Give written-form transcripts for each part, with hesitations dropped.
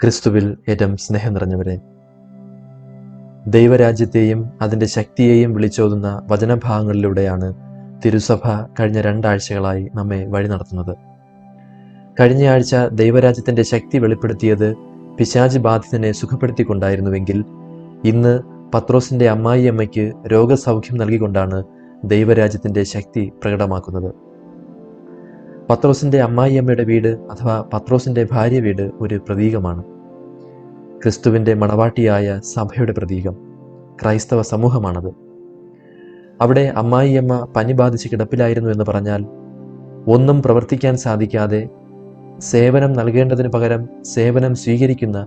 ക്രിസ്തുവിൽ ഏറ്റവും സ്നേഹം നിറഞ്ഞവരെ, ദൈവരാജ്യത്തെയും അതിൻ്റെ ശക്തിയെയും വിളിച്ചോതുന്ന വചനഭാഗങ്ങളിലൂടെയാണ് തിരുസഭ കഴിഞ്ഞ 2 ആഴ്ചകളായി നമ്മെ വഴി നടത്തുന്നത്. കഴിഞ്ഞ ആഴ്ച ദൈവരാജ്യത്തിൻ്റെ ശക്തി വെളിപ്പെടുത്തിയത് പിശാച് ബാധിതനെ സുഖപ്പെടുത്തിക്കൊണ്ടായിരുന്നുവെങ്കിൽ, ഇന്ന് പത്രോസിൻ്റെ അമ്മായിയമ്മയ്ക്ക് രോഗസൗഖ്യം നൽകിക്കൊണ്ടാണ് ദൈവരാജ്യത്തിൻ്റെ ശക്തി പ്രകടമാക്കുന്നത്. പത്രോസിൻ്റെ അമ്മായിയമ്മയുടെ വീട് അഥവാ പത്രോസിൻ്റെ ഭാര്യ വീട് ഒരു പ്രതീകമാണ്. ക്രിസ്തുവിൻ്റെ മണവാട്ടിയായ സഭയുടെ പ്രതീകം ക്രൈസ്തവ സമൂഹമാണത്. അവിടെ അമ്മായിയമ്മ പനി ബാധിച്ച് കിടപ്പിലായിരുന്നു എന്ന് പറഞ്ഞാൽ, ഒന്നും പ്രവർത്തിക്കാൻ സാധിക്കാതെ സേവനം നൽകേണ്ടതിന് പകരം സേവനം സ്വീകരിക്കുന്ന,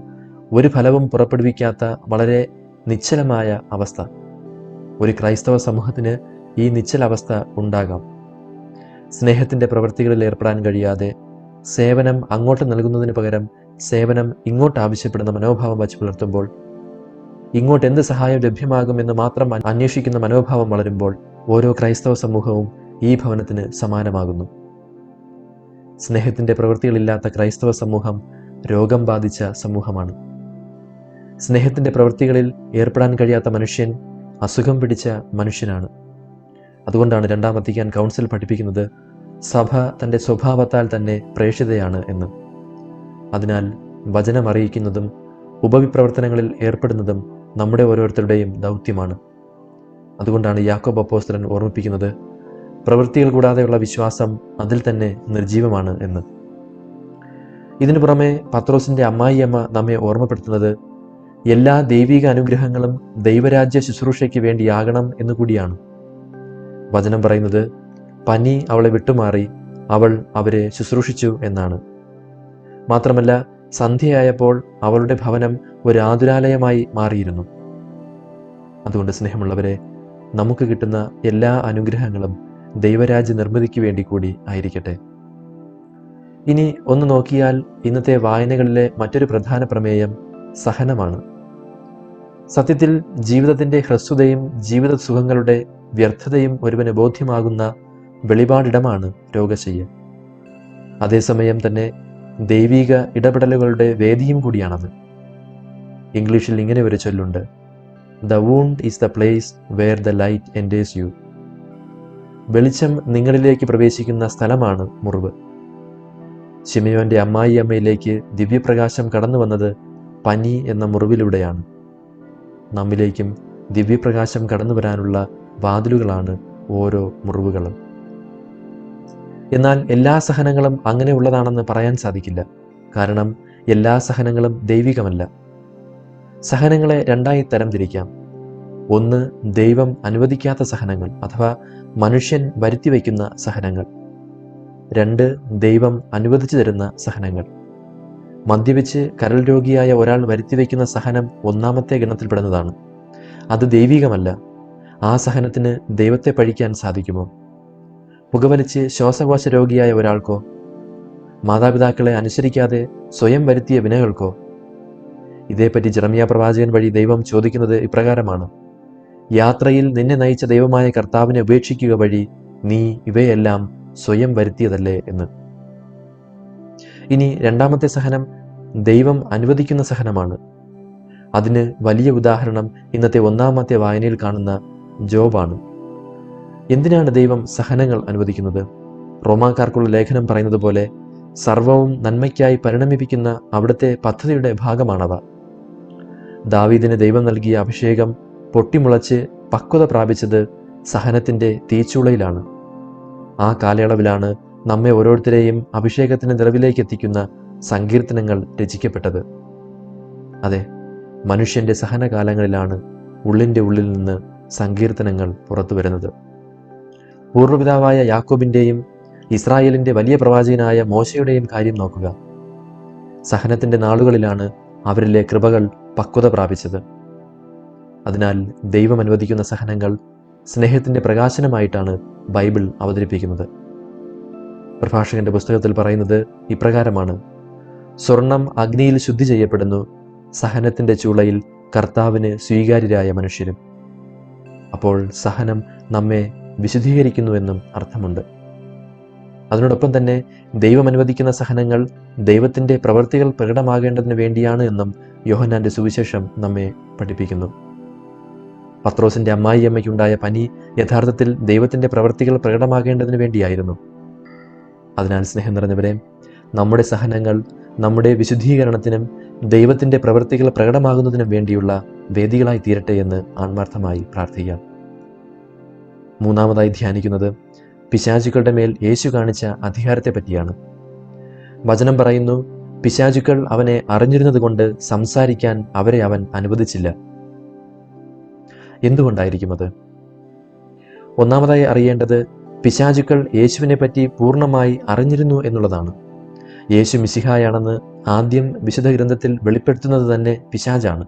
ഒരു ഫലവും പുറപ്പെടുവിക്കാത്ത വളരെ നിശ്ചലമായ അവസ്ഥ. ഒരു ക്രൈസ്തവ സമൂഹത്തിന് ഈ നിശ്ചലാവസ്ഥ ഉണ്ടാകാം. സ്നേഹത്തിൻ്റെ പ്രവൃത്തികളിൽ ഏർപ്പെടാൻ കഴിയാതെ, സേവനം അങ്ങോട്ട് നൽകുന്നതിന് പകരം സേവനം ഇങ്ങോട്ട് ആവശ്യപ്പെടുന്ന മനോഭാവം വച്ച് പുലർത്തുമ്പോൾ, ഇങ്ങോട്ട് എന്ത് സഹായം ലഭ്യമാകുമെന്ന് മാത്രം അന്വേഷിക്കുന്ന മനോഭാവം വളരുമ്പോൾ, ഓരോ ക്രൈസ്തവ സമൂഹവും ഈ ഭവനത്തിന് സമാനമാകുന്നു. സ്നേഹത്തിൻ്റെ പ്രവൃത്തികളില്ലാത്ത ക്രൈസ്തവ സമൂഹം രോഗം ബാധിച്ച സമൂഹമാണ്. സ്നേഹത്തിൻ്റെ പ്രവൃത്തികളിൽ ഏർപ്പെടാൻ കഴിയാത്ത മനുഷ്യൻ അസുഖം പിടിച്ച മനുഷ്യനാണ്. അതുകൊണ്ടാണ് 2-ാം വത്തിക്കാൻ കൗൺസിൽ പഠിപ്പിക്കുന്നത് സഭ തൻ്റെ സ്വഭാവത്താൽ തന്നെ പ്രേക്ഷിതയാണ് എന്ന്. അതിനാൽ വചനം അറിയിക്കുന്നതും ഉപവിപ്രവർത്തനങ്ങളിൽ ഏർപ്പെടുന്നതും നമ്മുടെ ഓരോരുത്തരുടെയും ദൗത്യമാണ്. അതുകൊണ്ടാണ് യാക്കോബ് അപ്പോസ്തലൻ ഓർമ്മിപ്പിക്കുന്നത്, പ്രവൃത്തികൾ കൂടാതെയുള്ള വിശ്വാസം അതിൽ തന്നെ നിർജീവമാണ് എന്ന്. ഇതിനു പുറമെ പത്രോസിൻ്റെ അമ്മായിയമ്മ നമ്മെ ഓർമ്മപ്പെടുത്തുന്നത് എല്ലാ ദൈവിക അനുഗ്രഹങ്ങളും ദൈവരാജ്യ ശുശ്രൂഷയ്ക്ക് വേണ്ടിയാകണം എന്നുകൂടിയാണ്. വചനം പറയുന്നത് പനി അവളെ വിട്ടുമാറി, അവൾ അവരെ ശുശ്രൂഷിച്ചു എന്നാണ്. മാത്രമല്ല, സന്ധ്യയായപ്പോൾ അവളുടെ ഭവനം ഒരു ആതുരാലയമായി മാറിയിരുന്നു. അതുകൊണ്ട് സ്നേഹമുള്ളവരെ, നമുക്ക് കിട്ടുന്ന എല്ലാ അനുഗ്രഹങ്ങളും ദൈവരാജ്യ നിർമ്മിതിക്ക് വേണ്ടി കൂടി ആയിരിക്കട്ടെ. ഇനി ഒന്ന് നോക്കിയാൽ ഇന്നത്തെ വായനകളിലെ മറ്റൊരു പ്രധാന പ്രമേയം സഹനമാണ്. സത്യത്തിൽ ജീവിതത്തിൻ്റെ ഹ്രസ്വതയും ജീവിത സുഖങ്ങളുടെ വ്യർത്ഥതയും ഒരുവന് ബോധ്യമാകുന്ന വെളിപാടിടമാണ് രോഗശയ്യ. അതേസമയം തന്നെ ദൈവിക ഇടപെടലുകളുടെ വേദിയും കൂടിയാണത്. ഇംഗ്ലീഷിൽ ഇങ്ങനെ ഒരു ചൊല്ലുണ്ട്, the wound is the place where the light enters you. വെളിച്ചം നിങ്ങളിലേക്ക് പ്രവേശിക്കുന്ന സ്ഥലമാണ് മുറിവ്. ശിമയോന്റെ അമ്മായിയമ്മയിലേക്ക് ദിവ്യപ്രകാശം കടന്നു വന്നത് പനി എന്ന മുറിവിലൂടെയാണ്. നമ്മിലേക്കും ദിവ്യപ്രകാശം കടന്നു വരാനുള്ള വാതിലുകളാണ് ഓരോ മുറിവുകളും. എന്നാൽ എല്ലാ സഹനങ്ങളും അങ്ങനെയുള്ളതാണെന്ന് പറയാൻ സാധിക്കില്ല. കാരണം എല്ലാ സഹനങ്ങളും ദൈവികമല്ല. സഹനങ്ങളെ 2ആയി തരംതിരിക്കാം. ഒന്ന്, ദൈവം അനുവദിക്കാത്ത സഹനങ്ങൾ അഥവാ മനുഷ്യൻ വരുത്തിവെക്കുന്ന സഹനങ്ങൾ. 2, ദൈവം അനുവദിച്ചു തരുന്ന സഹനങ്ങൾ. മദ്യപിച്ച് കരൾ രോഗിയായ ഒരാൾ വരുത്തിവെക്കുന്ന സഹനം 1ാമത്തെ ഗണത്തിൽപ്പെടുന്നതാണ്. അത് ദൈവികമല്ല. ആ സഹനത്തിന് ദൈവത്തെ പഴിക്കാൻ സാധിക്കുമോ? പുകവലിച്ച് ശ്വാസകോശ രോഗിയായ ഒരാൾക്കോ? മാതാപിതാക്കളെ അനുസരിക്കാതെ സ്വയം വരുത്തിയ വിനകൾക്കോ? ഇതേപ്പറ്റി ജെറമ്യാ പ്രവാചകൻ വഴി ദൈവം ചോദിക്കുന്നത് ഇപ്രകാരമാണ്, യാത്രയിൽ നിന്നെ നയിച്ച ദൈവമായ കർത്താവിനെ ഉപേക്ഷിക്കുക വഴി നീ ഇവയെല്ലാം സ്വയം വരുത്തിയതല്ലേ എന്ന്. ഇനി 2ാമത്തെ സഹനം ദൈവം അനുവദിക്കുന്ന സഹനമാണ്. അതിന് വലിയ ഉദാഹരണം ഇന്നത്തെ 1ാമത്തെ വായനയിൽ കാണുന്ന ജോബാണ്. എന്തിനാണ് ദൈവം സഹനങ്ങൾ അനുവദിക്കുന്നത്? റോമാക്കാർക്കുള്ള ലേഖനം പറയുന്നത് പോലെ സർവവും നന്മയ്ക്കായി പരിണമിപ്പിക്കുന്ന അവിടുത്തെ പദ്ധതിയുടെ ഭാഗമാണവ. ദാവീദിന് ദൈവം നൽകിയ അഭിഷേകം പൊട്ടിമുളച്ച് പക്വത പ്രാപിച്ചത് സഹനത്തിൻ്റെ തീച്ചൂളയിലാണ്. ആ കാലയളവിലാണ് നമ്മെ ഓരോരുത്തരെയും അഭിഷേകത്തിന് നിറവിലേക്ക് എത്തിക്കുന്ന സങ്കീർത്തനങ്ങൾ രചിക്കപ്പെട്ടത്. അതെ, മനുഷ്യൻ്റെ സഹനകാലങ്ങളിലാണ് ഉള്ളിൻ്റെ ഉള്ളിൽ നിന്ന് സങ്കീർത്തനങ്ങൾ പുറത്തു വരുന്നത്. പൂർവ്വപിതാവായ യാക്കോബിൻ്റെയും ഇസ്രായേലിൻ്റെ വലിയ പ്രവാചകനായ മോശയുടെയും കാര്യം നോക്കുക. സഹനത്തിൻ്റെ നാളുകളിലാണ് അവരിലെ കൃപകൾ പക്വത പ്രാപിച്ചത്. അതിനാൽ ദൈവം അനുവദിക്കുന്ന സഹനങ്ങൾ സ്നേഹത്തിൻ്റെ പ്രകാശനമായിട്ടാണ് ബൈബിൾ അവതരിപ്പിക്കുന്നത്. പ്രഭാഷകന്റെ പുസ്തകത്തിൽ പറയുന്നത് ഇപ്രകാരമാണ്, സ്വർണം അഗ്നിയിൽ ശുദ്ധി ചെയ്യപ്പെടുന്നു, സഹനത്തിൻ്റെ ചൂളയിൽ കർത്താവിന് സ്വീകാര്യരായ മനുഷ്യരും. അപ്പോൾ സഹനം നമ്മെ വിശുദ്ധീകരിക്കുന്നുവെന്നും അർത്ഥമുണ്ട്. അതിനോടൊപ്പം തന്നെ ദൈവം അനുവദിക്കുന്ന സഹനങ്ങൾ ദൈവത്തിൻ്റെ പ്രവൃത്തികൾ പ്രകടമാകേണ്ടതിന് വേണ്ടിയാണ് എന്നും യോഹന്നാൻ്റെ സുവിശേഷം നമ്മെ പഠിപ്പിക്കുന്നു. പത്രോസിൻ്റെ അമ്മായിയമ്മയ്ക്കുണ്ടായ പനി യഥാർത്ഥത്തിൽ ദൈവത്തിൻ്റെ പ്രവൃത്തികൾ പ്രകടമാകേണ്ടതിന് വേണ്ടിയായിരുന്നു. അതിനാൽ സ്നേഹം നിറഞ്ഞവരെ, നമ്മുടെ സഹനങ്ങൾ നമ്മുടെ വിശുദ്ധീകരണത്തിനും ദൈവത്തിൻ്റെ പ്രവൃത്തികൾ പ്രകടമാകുന്നതിനും വേണ്ടിയുള്ള വേദികളായി തീരട്ടെ എന്ന് ആത്മാർത്ഥമായി പ്രാർത്ഥിക്കാം. മൂന്നാമതായി ധ്യാനിക്കുന്നത് പിശാചുക്കളുടെ മേൽ യേശു കാണിച്ച അധികാരത്തെ പറ്റിയാണ്. വചനം പറയുന്നു, പിശാചുക്കൾ അവനെ അറിഞ്ഞിരുന്നതുകൊണ്ട് സംസാരിക്കാൻ അവരെ അവൻ അനുവദിച്ചില്ല. എന്തുകൊണ്ടായിരിക്കും അത്? ഒന്നാമതായി അറിയേണ്ടത്, പിശാചുക്കൾ യേശുവിനെ പറ്റി പൂർണ്ണമായി അറിഞ്ഞിരുന്നു എന്നുള്ളതാണ്. യേശു മിശിഹായാണെന്ന് ആദ്യം വിശുദ്ധ ഗ്രന്ഥത്തിൽ വെളിപ്പെടുത്തുന്നത് തന്നെ പിശാചാണ്.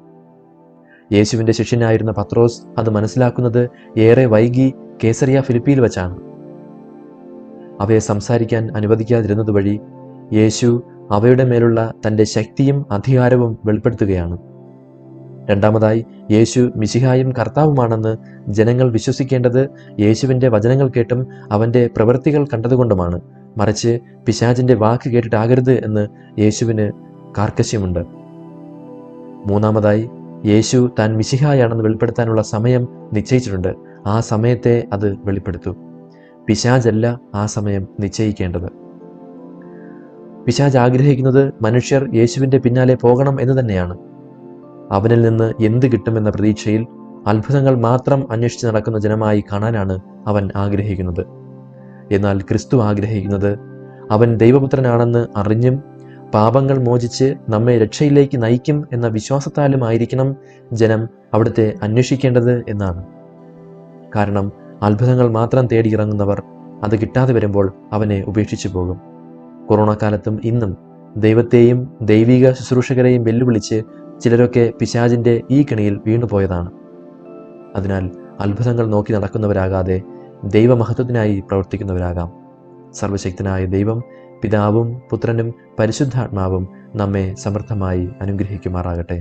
യേശുവിൻ്റെ ശിഷ്യനായിരുന്ന പത്രോസ് അത് മനസ്സിലാക്കുന്നത് ഏറെ വൈകി കേസറിയ ഫിലിപ്പിയിൽ വച്ചാണ്. അവയെ സംസാരിക്കാൻ അനുവദിക്കാതിരുന്നത് വഴി യേശു അവയുടെ മേലുള്ള തൻ്റെ ശക്തിയും അധികാരവും വെളിപ്പെടുത്തുകയാണ്. രണ്ടാമതായി, യേശു മിശിഹായും കർത്താവുമാണെന്ന് ജനങ്ങൾ വിശ്വസിക്കേണ്ടത് യേശുവിൻ്റെ വചനങ്ങൾ കേട്ടും അവൻ്റെ പ്രവൃത്തികൾ കണ്ടതുകൊണ്ടുമാണ്, മറിച്ച് പിശാചിൻ്റെ വാക്ക് കേട്ടിട്ടാകരുത് എന്ന് യേശുവിന് കാർക്കശ്യമുണ്ട്. മൂന്നാമതായി, യേശു താൻ മിശിഹായാണെന്ന് വെളിപ്പെടുത്താനുള്ള സമയം നിശ്ചയിച്ചിട്ടുണ്ട്. ആ സമയത്തെ അത് വെളിപ്പെടുത്തൂ. പിശാചല്ല ആ സമയം നിശ്ചയിക്കേണ്ടത്. പിശാച് ആഗ്രഹിക്കുന്നത് മനുഷ്യർ യേശുവിൻ്റെ പിന്നാലെ പോകണം എന്ന് തന്നെയാണ്. അവനിൽ നിന്ന് എന്ത് കിട്ടുമെന്ന പ്രതീക്ഷയിൽ അത്ഭുതങ്ങൾ മാത്രം അന്വേഷിച്ച് നടക്കുന്ന ജനമായി കാണാനാണ് അവൻ ആഗ്രഹിക്കുന്നത്. എന്നാൽ ക്രിസ്തു ആഗ്രഹിക്കുന്നത് അവൻ ദൈവപുത്രനാണെന്ന് അറിഞ്ഞും പാപങ്ങൾ മോചിച്ച് നമ്മെ രക്ഷയിലേക്ക് നയിക്കും എന്ന വിശ്വാസത്താലും ആയിരിക്കണം ജനം അവിടുത്തെ അന്വേഷിക്കേണ്ടത് എന്നാണ്. കാരണം അത്ഭുതങ്ങൾ മാത്രം തേടിയിറങ്ങുന്നവർ അത് കിട്ടാതെ വരുമ്പോൾ അവനെ ഉപേക്ഷിച്ചു പോകും. കൊറോണ കാലത്തും ഇന്നും ദൈവത്തെയും ദൈവിക ശുശ്രൂഷകരെയും വെല്ലുവിളിച്ച് ചിലരൊക്കെ പിശാചിൻ്റെ ഈ കെണിയിൽ വീണുപോയതാണ്. അതിനാൽ അത്ഭുതങ്ങൾ നോക്കി നടക്കുന്നവരാകാതെ ദൈവമഹത്വത്തിനായി പ്രവർത്തിക്കുന്നവരാകാം. സർവശക്തനായ ദൈവം, പിതാവും പുത്രനും പരിശുദ്ധാത്മാവും നമ്മെ സമൃദ്ധമായി അനുഗ്രഹിക്കുമാറാകട്ടെ.